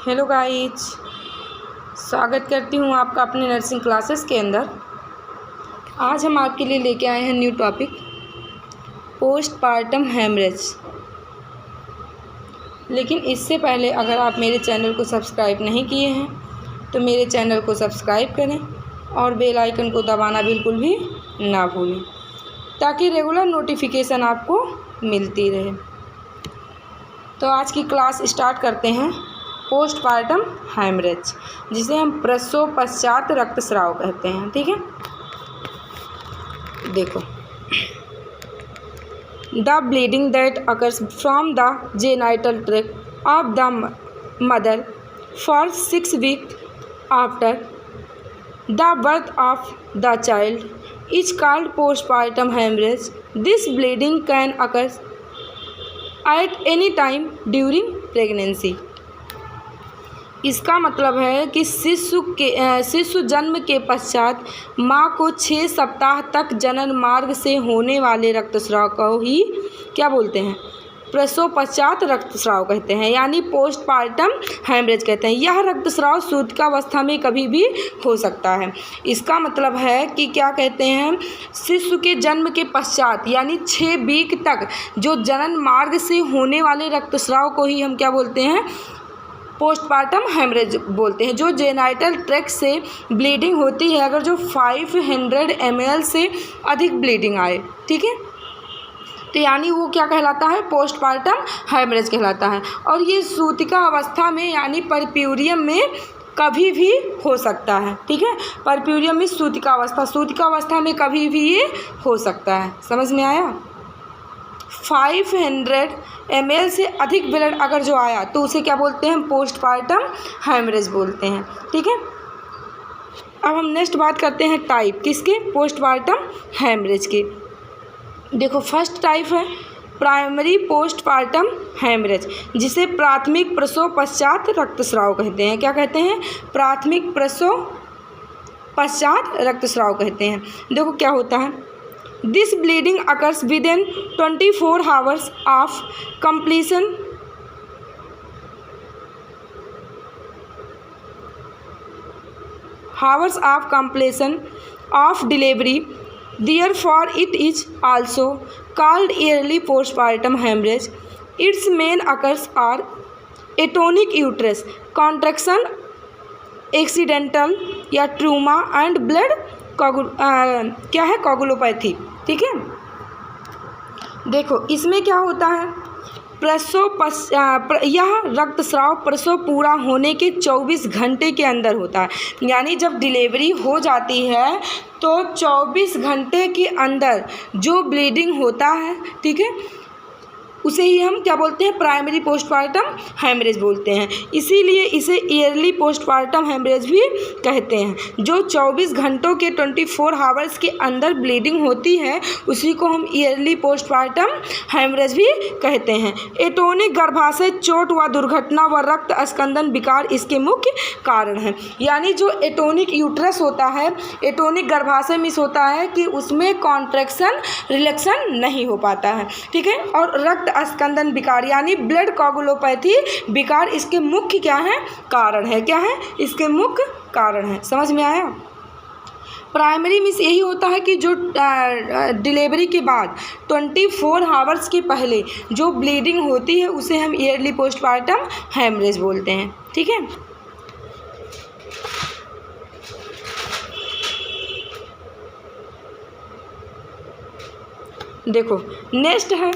Hello guys, स्वागत करती हूँ आपका अपने नर्सिंग क्लासेस के अंदर। आज हम आपके लिए लेके आए हैं न्यू टॉपिक पोस्टपार्टम हेमरेज। लेकिन इससे पहले अगर आप मेरे चैनल को सब्सक्राइब नहीं किए हैं तो मेरे चैनल को सब्सक्राइब करें और बेल आइकन को दबाना बिल्कुल भी ना भूलें ताकि रेगुलर नोटिफिकेशन आपको मिलती रहे। तो आज की क्लास स्टार्ट करते हैं। पोस्टपार्टम हेमरेज, जिसे हम प्रसव पश्चात रक्तस्राव कहते हैं। ठीक है, देखो, the bleeding that occurs from the genital tract of the mother for 6 weeks after the birth of the child is called postpartum haemorrhage. This bleeding can occur at any time during pregnancy. इसका मतलब है कि शिशु जन्म के पश्चात माँ को 6 सप्ताह तक जनन मार्ग से होने वाले रक्तस्राव को ही क्या बोलते हैं? प्रसव पश्चात रक्तस्राव कहते हैं, यानी पोस्टपार्टम हेमरेज कहते हैं। यह रक्तस्राव सूतिकावस्था में कभी भी हो सकता है। इसका मतलब है कि क्या कहते हैं, शिशु के जन्म के पश्चात यानी 6 वीक तक जो जनन मार्ग से होने वाले रक्तस्राव को ही हम क्या बोलते हैं? पोस्टपार्टम हेमरेज बोलते हैं। जो जेनाइटल ट्रैक्ट से ब्लीडिंग होती है, अगर जो 500 ml से अधिक ब्लीडिंग आए, ठीक है, तो यानी वो क्या कहलाता है? पोस्टपार्टम हेमरेज कहलाता है। और ये सूतिका अवस्था में यानी परप्यूरियम में कभी भी हो सकता है। ठीक है, परप्यूरियम में सूतिका अवस्था में कभी भी ये हो सकता है। समझ में आया? 500 ml से अधिक ब्लड अगर जो आया तो उसे क्या बोलते हैं? पोस्टपार्टम हेमरेज बोलते हैं। ठीक है, अब हम नेक्स्ट बात करते हैं टाइप किसके? पोस्टपार्टम हेमरेज की। देखो, फर्स्ट टाइप है प्राइमरी पोस्टपार्टम हेमरेज, जिसे प्राथमिक प्रसव पश्चात रक्तस्राव कहते हैं। क्या कहते हैं? प्राथमिक प्रसव पश्चात रक्तस्राव कहते हैं। देखो क्या होता है, this bleeding occurs within 24 hours of completion of delivery. Therefore, it is also called early postpartum hemorrhage. Its main causes are atonic uterus, contraction, accidental या ट्रूमा एंड ब्लड क्या है? कोगुलोपैथी। ठीक है, देखो इसमें क्या होता है, यह रक्तस्राव प्रसव पूरा होने के 24 घंटे के अंदर होता है। यानी जब डिलीवरी हो जाती है तो 24 घंटे के अंदर जो ब्लीडिंग होता है, ठीक है, उसे ही हम क्या बोलते हैं? प्राइमरी पोस्टपार्टम हेमरेज बोलते हैं। इसीलिए इसे ईयरली पोस्टपार्टम हेमरेज भी कहते हैं। जो 24 घंटों के 24 आवर्स के अंदर ब्लीडिंग होती है उसी को हम ईयरली पोस्टपार्टम हेमरेज भी कहते हैं। एटोनिक गर्भाशय चोट व दुर्घटना व रक्त स्कंदन विकार इसके मुख्य कारण हैं। यानी जो एटोनिक यूट्रस होता है, एटोनिक गर्भाशय मिस होता है कि उसमें कॉन्ट्रैक्शन रिलैक्सन नहीं हो पाता है। ठीक है, और रक्त स्कंदन विकार यानी ब्लड कोगुलोपैथी विकार इसके मुख्य क्या है? कारण है। क्या है? इसके मुख्य कारण है। समझ में आया? प्राइमरी मिस यही होता है कि जो डिलीवरी के बाद 24 आवर्स के पहले जो ब्लीडिंग होती है उसे हम ईयरली पोस्टपार्टम हेमरेज बोलते हैं। ठीक है, देखो नेक्स्ट है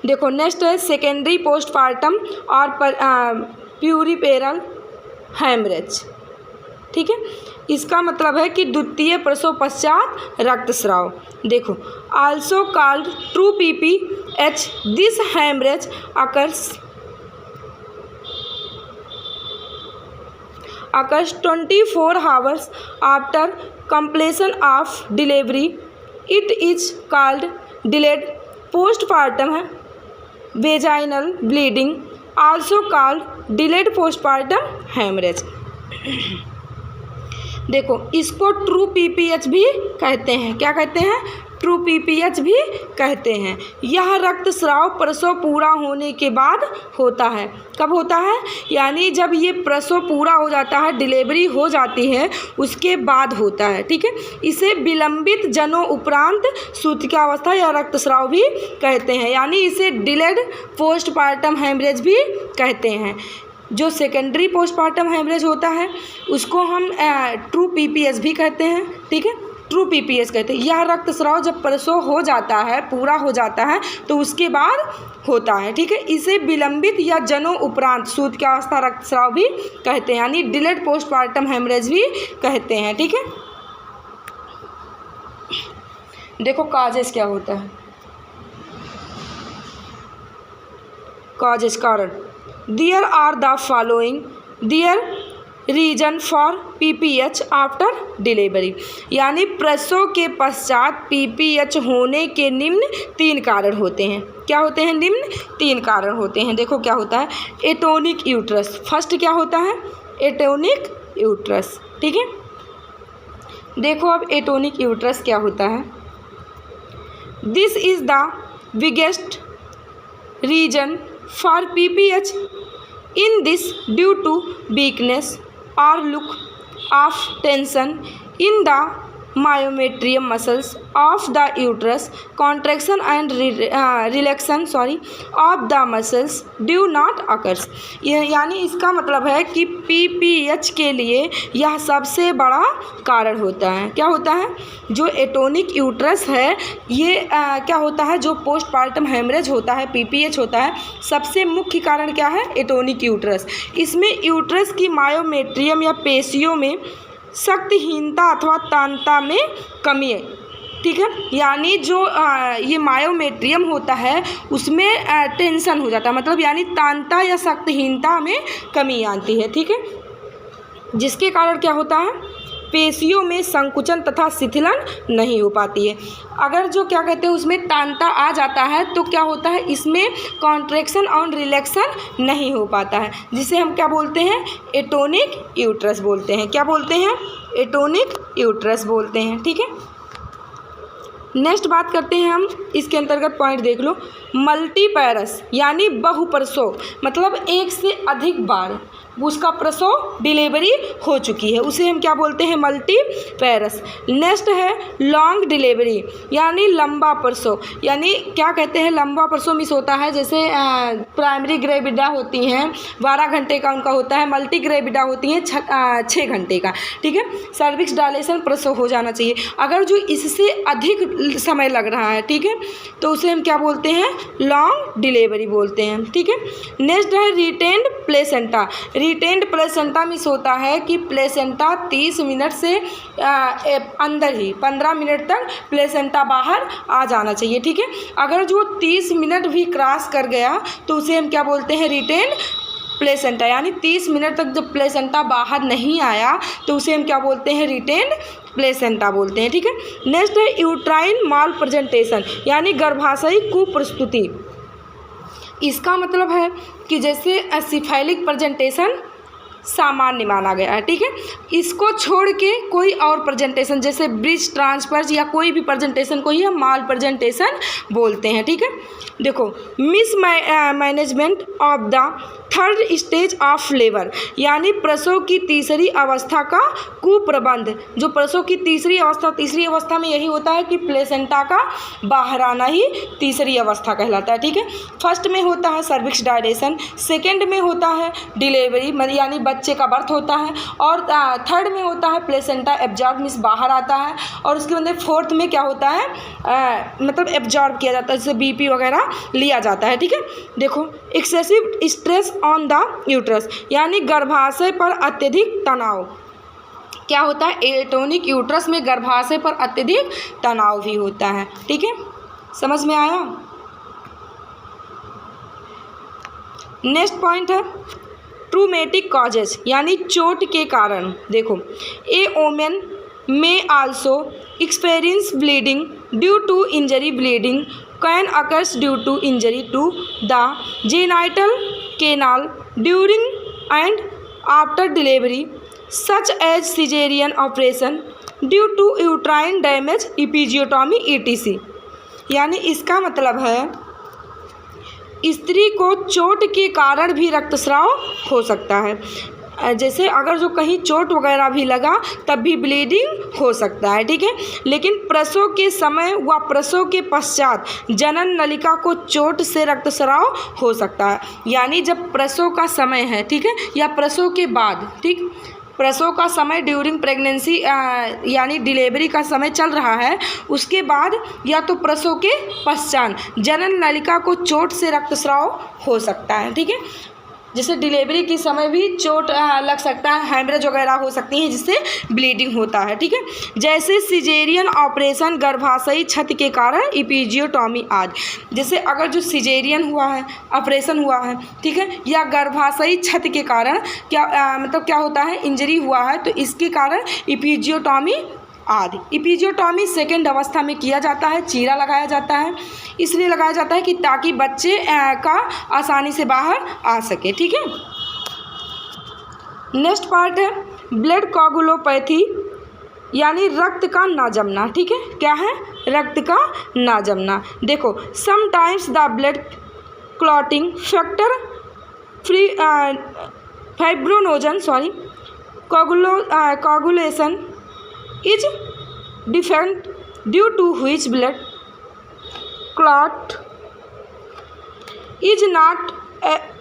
देखो नेक्स्ट है सेकेंडरी पोस्टपार्टम और प्यूरिपेरल हेमरेज। ठीक है, इसका मतलब है कि द्वितीय प्रसव पश्चात रक्तस्राव। देखो, also called true PPH, this haemorrhage occurs 24 hours after completion of delivery. It is called delayed postpartum vaginal bleeding, also called delayed postpartum hemorrhage. देखो, इसको ट्रू PPH भी कहते हैं। क्या कहते हैं? ट्रू पीपीएच भी कहते हैं। यह रक्तस्राव प्रसव पूरा होने के बाद होता है। कब होता है? यानी जब ये प्रसव पूरा हो जाता है, डिलीवरी हो जाती है, उसके बाद होता है। ठीक है, इसे विलंबित जनों उपरांत सूतिकावस्था या रक्तस्राव भी कहते हैं, यानी इसे डिलेड पोस्टपार्टम हेमरेज भी कहते हैं। जो सेकेंडरी पोस्टपार्टम हेमरेज होता है उसको हम ट्रू पीपीएच भी कहते हैं। ठीक है, ट्रू पीपीएच कहते हैं। यह रक्तस्राव जब प्रसव हो जाता है, पूरा हो जाता है, तो उसके बाद होता है। ठीक है, इसे विलंबित या जनों उपरांत सूतिकावस्था रक्तस्राव भी कहते हैं, यानी डिलेड पोस्टपार्टम हेमरेज भी कहते हैं। ठीक है, देखो काजेस क्या होता है। काजेस, कारण। There are the following there reason for PPH after delivery, यानी प्रसव के पश्चात पीपीएच होने के निम्न 3 कारण होते हैं। क्या होते हैं? निम्न 3 कारण होते हैं। देखो क्या होता है। एटोनिक यूट्रस, फर्स्ट क्या होता है? Atonic uterus. ठीक है, देखो अब एटोनिक यूट्रस क्या होता है। This is the biggest reason for PPH in this due to weakness or look of tension in the myometrium muscles of the uterus, contraction and relaxation of the muscles do not occurs। यानी इसका मतलब है कि PPH के लिए यह सबसे बड़ा कारण होता है। क्या होता है? जो एटोनिक यूट्रस है, ये क्या होता है? जो पोस्टपार्टम हेमरेज होता है, पीपीएच होता है, सबसे मुख्य कारण क्या है? Atonic uterus. इसमें यूट्रस की मायोमेट्रियम या पेशियों में शक्तिहीनता अथवा तानता में कमी है। ठीक है, यानी जो ये मायोमेट्रियम होता है उसमें टेंशन हो जाता है, मतलब यानी तानता या शक्तिहीनता में कमी आती है। ठीक है, जिसके कारण क्या होता है? पेशियों में संकुचन तथा शिथिलन नहीं हो पाती है। अगर जो क्या कहते हैं उसमें तानता आ जाता है तो क्या होता है? इसमें कॉन्ट्रैक्शन और रिलैक्सन नहीं हो पाता है, जिसे हम क्या बोलते हैं? एटोनिक यूट्रस बोलते हैं। क्या बोलते हैं? एटोनिक यूट्रस बोलते हैं। ठीक है, नेक्स्ट बात करते हैं हम, इसके अंतर्गत पॉइंट देख लो। मल्टीपैरस यानी बहुप्रसव, मतलब एक से अधिक बार उसका प्रसव डिलीवरी हो चुकी है, उसे हम क्या बोलते हैं? मल्टीपैरस। नेक्स्ट है लॉन्ग डिलीवरी यानी लंबा प्रसव, यानी क्या कहते हैं? लंबा प्रसव मिस होता है, जैसे प्राइमरी ग्रेविडा होती हैं 12 घंटे का उनका होता है, मल्टी ग्रेविडा होती हैं 6 घंटे का। ठीक है, सर्विक्स डायलेशन प्रसव हो जाना चाहिए। अगर जो इससे अधिक समय लग रहा है, ठीक है, तो उसे हम क्या बोलते हैं? लॉन्ग डिलीवरी बोलते हैं। ठीक है, नेक्स्ट है retained placenta. Retained placenta miss होता है कि प्लेसेंटा 30 मिनट से अंदर ही 15 मिनट तक प्लेसेंटा बाहर आ जाना चाहिए। ठीक है, अगर जो 30 मिनट भी क्रॉस कर गया तो उसे हम क्या बोलते हैं? रिटेन्ड प्लेसेंटा, यानी 30 मिनट तक जब प्लेसेंटा बाहर नहीं आया तो उसे हम क्या बोलते हैं? रिटेन्ड प्लेसेंटा बोलते हैं। ठीक है, नेक्स्ट है यूट्राइन माल प्रेजेंटेशन यानी गर्भाशयी कुप्रस्तुति। इसका मतलब है कि जैसे सिफाइलिक प्रेजेंटेशन सामान्य माना गया है। ठीक है, इसको छोड़ के कोई और प्रेजेंटेशन जैसे ब्रिज ट्रांसफर या कोई भी प्रेजेंटेशन को ही हम माल प्रेजेंटेशन बोलते हैं। ठीक है, देखो miss management of the third stage of labour यानी प्रसव की तीसरी अवस्था का कुप्रबंध। जो प्रसव की तीसरी अवस्था में यही होता है कि प्लेसेंटा का बाहर आना ही तीसरी अवस्था कहलाता है। ठीक है, फर्स्ट में होता है सर्विक्स डायलेशन, सेकेंड में होता है डिलीवरी यानी बच्चे का बर्थ होता है, और थर्ड में होता है प्लेसेंटा एब्जॉर्ब मीन्स बाहर आता है, और उसके बाद फोर्थ में क्या होता है? मतलब एब्जॉर्ब किया जाता है, जैसे बीपी वगैरह लिया जाता है। ठीक है, देखो excessive stress on the uterus यानी गर्भाशय पर अत्यधिक तनाव। क्या होता है? एटोनिक यूट्रस में गर्भाशय पर अत्यधिक तनाव भी होता है। ठीक है, समझ में आया? नेक्स्ट पॉइंट है ट्रूमेटिक कॉजेज यानी चोट के कारण। देखो ए वोमेन में also experience bleeding due to injury. Bleeding can occurs due to injury to the genital canal during and after delivery such as cesarean operation due to uterine damage, episiotomy, etc. यानी इसका मतलब है स्त्री को चोट के कारण भी रक्तस्राव हो सकता है। जैसे अगर जो कहीं चोट वगैरह भी लगा तब भी ब्लीडिंग हो सकता है, ठीक है। लेकिन प्रसव के समय व प्रसव के पश्चात जनन नलिका को चोट से रक्तस्राव हो सकता है। यानी जब प्रसव का समय है, ठीक है, या प्रसव के बाद, ठीक, प्रसव का समय ड्यूरिंग प्रेगनेंसी यानी डिलीवरी का समय चल रहा है, उसके बाद या तो प्रसव के पश्चात जनन नलिका को चोट से रक्तस्राव हो सकता है, ठीक है। जैसे डिलीवरी के समय भी चोट लग सकता है, हेमरेज वगैरह हो सकती है जिससे ब्लीडिंग होता है, ठीक है। जैसे सिजेरियन ऑपरेशन, गर्भाशयी क्षति के कारण इपीजियोटॉमी आदि। जैसे अगर जो सिजेरियन हुआ है, ऑपरेशन हुआ है, ठीक है, या गर्भाशयी क्षति के कारण मतलब क्या होता है, इंजरी हुआ है, तो इसके कारण इपीजियोटॉमी आदि। इपीजियोटॉमी सेकेंड अवस्था में किया जाता है, चीरा लगाया जाता है, इसलिए लगाया जाता है कि ताकि बच्चे का आसानी से बाहर आ सके, ठीक है। नेक्स्ट पार्ट है ब्लड कोगुलोपैथी, यानी रक्त का ना जमना, ठीक है। क्या है? रक्त का ना जमना। देखो, sometimes the blood clotting factor fibrinogen coagulation is different, due to which blood clot is not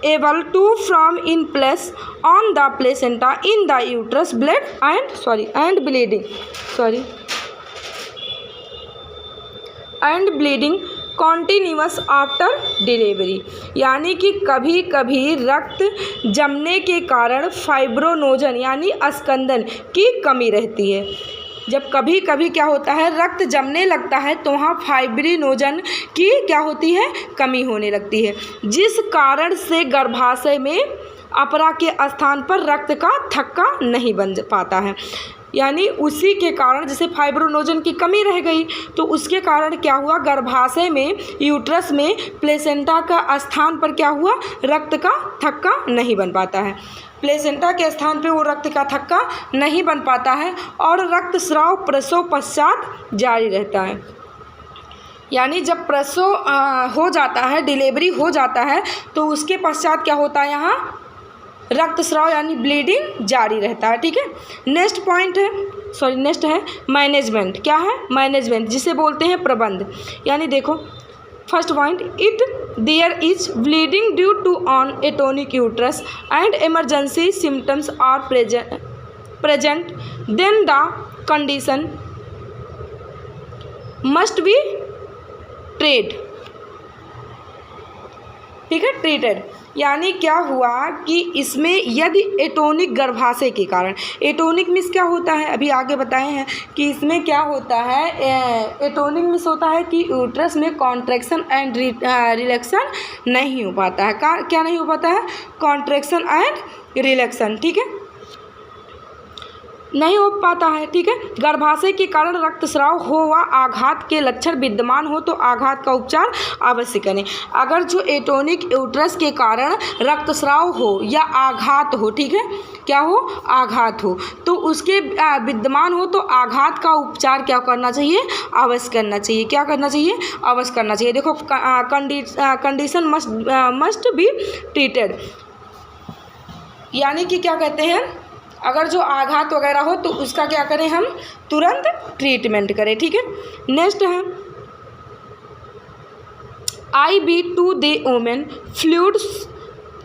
able to form in place on the placenta in the uterus. Blood and bleeding continuous after delivery. यानी कि कभी कभी रक्त जमने के कारण fibrinogen यानी अस्कंदन की कमी रहती है। जब कभी कभी क्या होता है, रक्त जमने लगता है तो वहाँ फाइब्रिनोजन की क्या होती है, कमी होने लगती है, जिस कारण से गर्भाशय में अपरा के स्थान पर रक्त का थक्का नहीं बन पाता है। यानी उसी के कारण जैसे फाइब्रोनोजन की कमी रह गई तो उसके कारण क्या हुआ, गर्भाशय में, यूट्रस में, प्लेसेंटा का स्थान पर क्या हुआ, रक्त का थक्का नहीं बन पाता है। प्लेसेंटा के स्थान पे वो रक्त का थक्का नहीं बन पाता है और रक्तस्राव प्रसव पश्चात जारी रहता है। यानी जब प्रसव हो जाता है, डिलीवरी हो जाता है, तो उसके पश्चात क्या होता है, यहाँ रक्तस्राव यानी ब्लीडिंग जारी रहता है, ठीक है। नेक्स्ट है मैनेजमेंट। क्या है? मैनेजमेंट, जिसे बोलते हैं प्रबंध। यानी देखो, first point, there is bleeding due to on atonic uterus and emergency symptoms are present then the condition must be treated, ठीक है, ट्रीटेड। यानी क्या हुआ कि इसमें यदि एटोनिक गर्भाशय के कारण, एटोनिक मीन्स क्या होता है, अभी आगे बताए हैं कि इसमें क्या होता है, एटोनिक मीन्स होता है कि यूट्रस में कॉन्ट्रैक्शन एंड रिलैक्सन नहीं हो पाता है। क्या नहीं हो पाता है? कॉन्ट्रैक्शन एंड रिलैक्सन, ठीक है, नहीं हो पाता है, ठीक है। गर्भाशय के कारण रक्तस्राव हो व आघात के लक्षण विद्यमान हो तो आघात का उपचार अवश्य करें। अगर जो एटोनिक यूट्रस के कारण रक्तस्राव हो या आघात हो, ठीक है, क्या हो, आघात हो, तो उसके विद्यमान हो तो आघात का उपचार क्या करना चाहिए, अवश्य करना चाहिए। क्या करना चाहिए? अवश्य करना चाहिए। देखो, कंडीशन मस्ट बी ट्रीटेड, यानी कि क्या कहते हैं, अगर जो आघात वगैरह हो तो उसका क्या करें, हम तुरंत ट्रीटमेंट करें, ठीक है। नेक्स्ट है IV to the women, fluid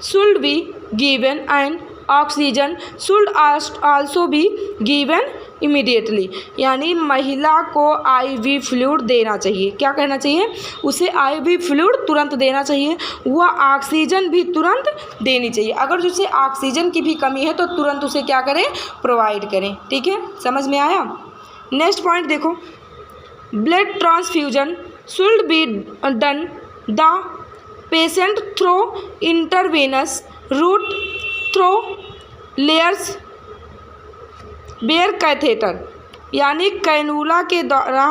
should be given and oxygen should also be given immediately. यानी महिला को IV फ्लूइड देना चाहिए। क्या कहना चाहिए? उसे IV फ्लूइड तुरंत देना चाहिए, वह ऑक्सीजन भी तुरंत देनी चाहिए। अगर उसे ऑक्सीजन की भी कमी है तो तुरंत उसे क्या करें, प्रोवाइड करें, ठीक है। समझ में आया? नेक्स्ट पॉइंट देखो, blood transfusion should be done the patient through intravenous route through layers bear catheter. यानी कैनुला के द्वारा,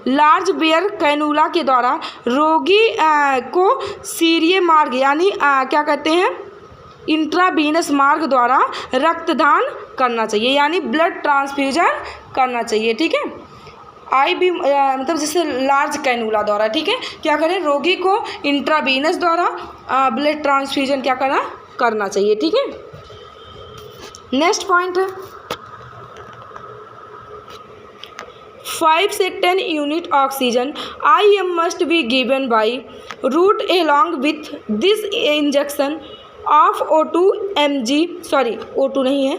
लार्ज बेयर कैनुला के द्वारा रोगी को सीरिये मार्ग, यानी क्या कहते हैं, इंट्रावीनस मार्ग द्वारा रक्तदान करना चाहिए, यानी ब्लड ट्रांसफ्यूजन करना चाहिए। ठीक है, IV मतलब जैसे लार्ज कैनुला द्वारा। ठीक है, क्या करें, रोगी को इंट्रावीनस द्वारा ब्लड ट्रांसफ्यूजन क्या करना चाहिए। ठीक है, नेक्स्ट पॉइंट है 5 से 10 unit oxygen IM must be given by route along with this injection of O2 mg, sorry O2 नहीं है,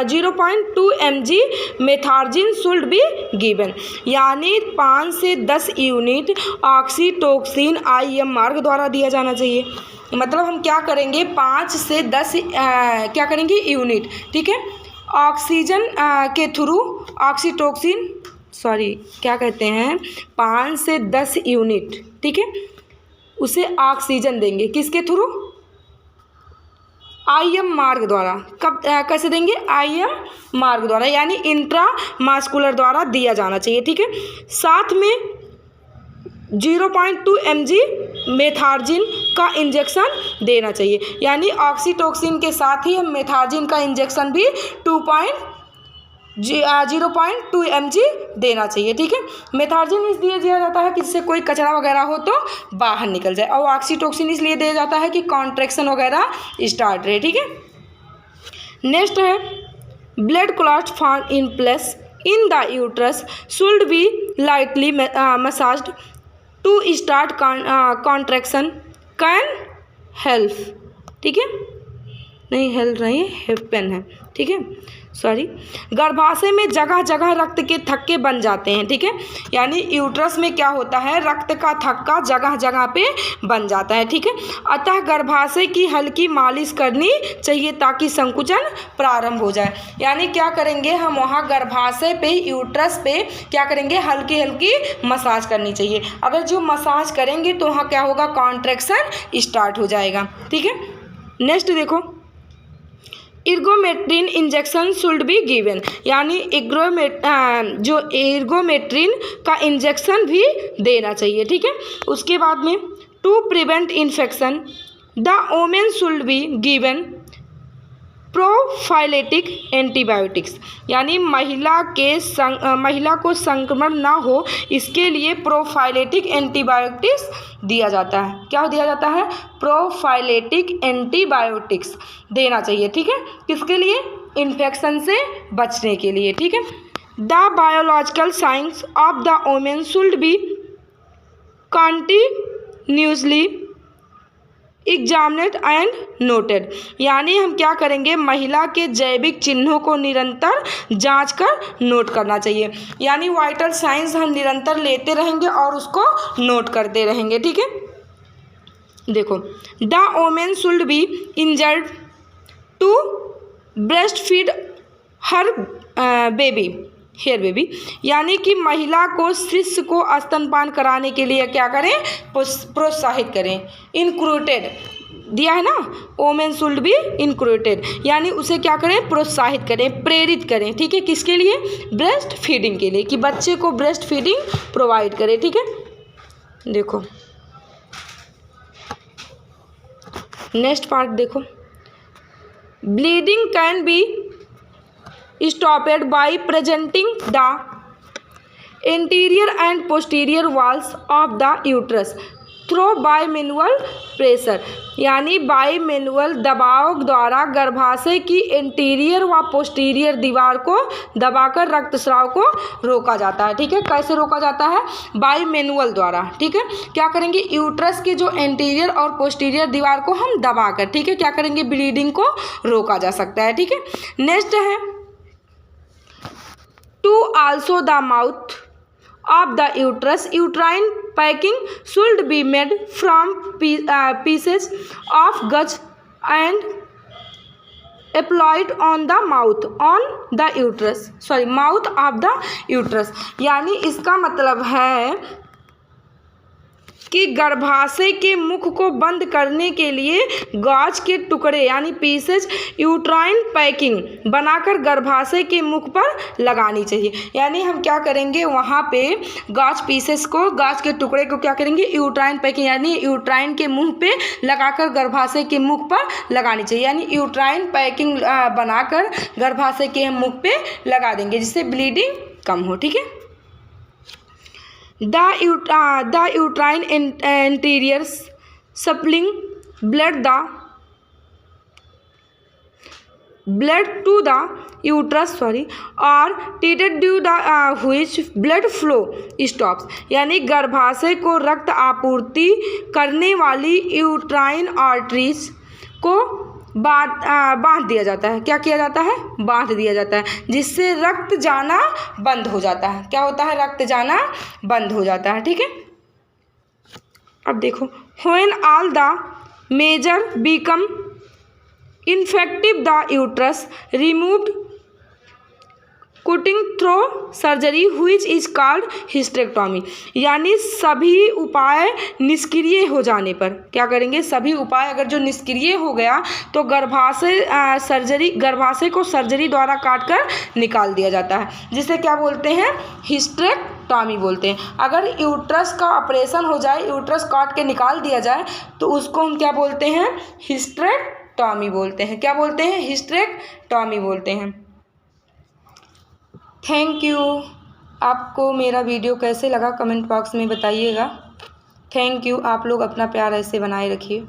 0.2 mg Methergine should be given, यानी 5 से 10 यूनिट ऑक्सीटोक्सिन IM मार्ग द्वारा दिया जाना चाहिए। मतलब हम क्या करेंगे, 5 से 10 क्या करेंगे यूनिट। ठीक है, ऑक्सीजन के थ्रू ऑक्सीटोक्सिन, सॉरी क्या कहते हैं, 5 से 10 यूनिट, ठीक है, उसे ऑक्सीजन देंगे किसके थ्रू, IM मार्ग द्वारा। कब कैसे देंगे, IM मार्ग द्वारा, यानी इंट्रामास्कुलर द्वारा दिया जाना चाहिए। ठीक है, साथ में 0.2 mg मेथार्जिन का इंजेक्शन देना चाहिए, यानी ऑक्सीटोक्सिन के साथ ही हम मेथार्जिन का इंजेक्शन भी 0.2 mg देना चाहिए। ठीक है, मेथार्जिन इसलिए दिया जाता है कि जिससे कोई कचरा वगैरह हो तो बाहर निकल जाए, और ऑक्सीटोक्सिन इसलिए दिया जाता है कि कॉन्ट्रैक्शन वगैरह स्टार्ट रहे। ठीक है, नेक्स्ट है blood clot form in place in the uterus should be lightly massaged to start contraction can help. ठीक है, नहीं हेल्प नहीं, हेल्पेन है। ठीक है, सॉरी, गर्भाशय में जगह जगह रक्त के थक्के बन जाते हैं। ठीक है, यानी यूट्रस में क्या होता है, रक्त का थक्का जगह जगह पे बन जाता है। ठीक है, अतः गर्भाशय की हल्की मालिश करनी चाहिए ताकि संकुचन प्रारंभ हो जाए। यानी क्या करेंगे हम, वहाँ गर्भाशय पे, यूट्रस पे क्या करेंगे, हल्की हल्की मसाज करनी चाहिए। अगर जो मसाज करेंगे तो वहाँ क्या होगा, कॉन्ट्रैक्शन स्टार्ट हो जाएगा। ठीक है, नेक्स्ट देखो, इर्गोमेट्रिन इंजेक्शन शुड बी गिवन, यानी जो इर्गोमेट्रिन का इंजेक्शन भी देना चाहिए। ठीक है, उसके बाद में to prevent infection the women should be given prophylactic antibiotics, यानी महिला को संक्रमण ना हो इसके लिए प्रोफाइलेटिक एंटीबायोटिक्स दिया जाता है। क्या दिया जाता है, प्रोफाइलेटिक एंटीबायोटिक्स देना चाहिए। ठीक है, किसके लिए, इन्फेक्शन से बचने के लिए। ठीक है, the biological science of the women should B continuously examined and noted, यानी हम क्या करेंगे, महिला के जैविक चिन्हों को निरंतर जांच कर नोट करना चाहिए, यानी वाइटल साइंस हम निरंतर लेते रहेंगे और उसको नोट करते रहेंगे। ठीक है, देखो, the women should be injured to breast feed her baby, यानी कि महिला को शिशु को स्तनपान कराने के लिए क्या करें, प्रोत्साहित करें। इनक्लूडेड दिया है ना, वोमेन शुड बी इनक्लूडेड, यानी उसे क्या करें, प्रोत्साहित करें, प्रेरित करें। ठीक है, किसके लिए, ब्रेस्ट फीडिंग के लिए, कि बच्चे को ब्रेस्ट फीडिंग प्रोवाइड करें। ठीक है, देखो नेक्स्ट पार्ट देखो, bleeding can be stopped by presenting the anterior and posterior walls of the uterus through bimanual pressure, यानी बाईमेनुअल दबाव द्वारा गर्भाशय की एंटीरियर व पोस्टीरियर दीवार को दबाकर रक्तस्राव को रोका जाता है। ठीक है, कैसे रोका जाता है, बाईमेनुअल द्वारा। ठीक है, क्या करेंगे, यूट्रस की जो एंटीरियर और पोस्टीरियर दीवार को हम दबाकर, ठीक है, क्या करेंगे, ब्लीडिंग को रोका जा सकता है। ठीक है, नेक्स्ट है to also the mouth of the uterus, uterine packing should be made from pieces of gauze and applied on the mouth of the uterus, यानी इसका मतलब है कि गर्भाशय के मुख को बंद करने के लिए गाज के टुकड़े यानी पीसेज यूट्राइन पैकिंग बनाकर गर्भाशय के मुख पर लगानी चाहिए। यानी हम क्या करेंगे, वहाँ पे गाज पीसेस को, गाज के टुकड़े को क्या करेंगे, यूट्राइन पैकिंग यानी यूट्राइन के मुंह पे लगाकर गर्भाशय के मुख पर लगानी चाहिए। यानी यूट्राइन पैकिंग बनाकर गर्भाशय के मुख पे लगा देंगे जिससे ब्लीडिंग कम हो। ठीक है। The uterine interior supplying blood to the uterus और treated due the which blood flow stops, यानी गर्भाशय को रक्त आपूर्ति करने वाली यूट्राइन आर्टरीज को बांध दिया जाता है। क्या किया जाता है, बांध दिया जाता है, जिससे रक्त जाना बंद हो जाता है। क्या होता है, रक्त जाना बंद हो जाता है। ठीक है। अब देखो, when all the major become infective the uterus removed cutting through surgery which is called hysterectomy, यानी सभी उपाय निष्क्रिय हो जाने पर क्या करेंगे, सभी उपाय अगर जो निष्क्रिय हो गया तो गर्भाशय को सर्जरी द्वारा काटकर निकाल दिया जाता है, जिसे क्या बोलते हैं, हिस्टेरेक्टॉमी बोलते हैं। अगर यूट्रस का ऑपरेशन हो जाए, यूट्रस काट के निकाल दिया जाए तो उसको हम क्या बोलते हैं, हिस्टेरेक्टॉमी बोलते हैं। क्या बोलते हैं, हिस्टेरेक्टॉमी बोलते हैं। Thank you. आपको मेरा वीडियो कैसे लगा कमेंट बॉक्स में बताइएगा। Thank you. आप लोग अपना प्यार ऐसे बनाए रखिए।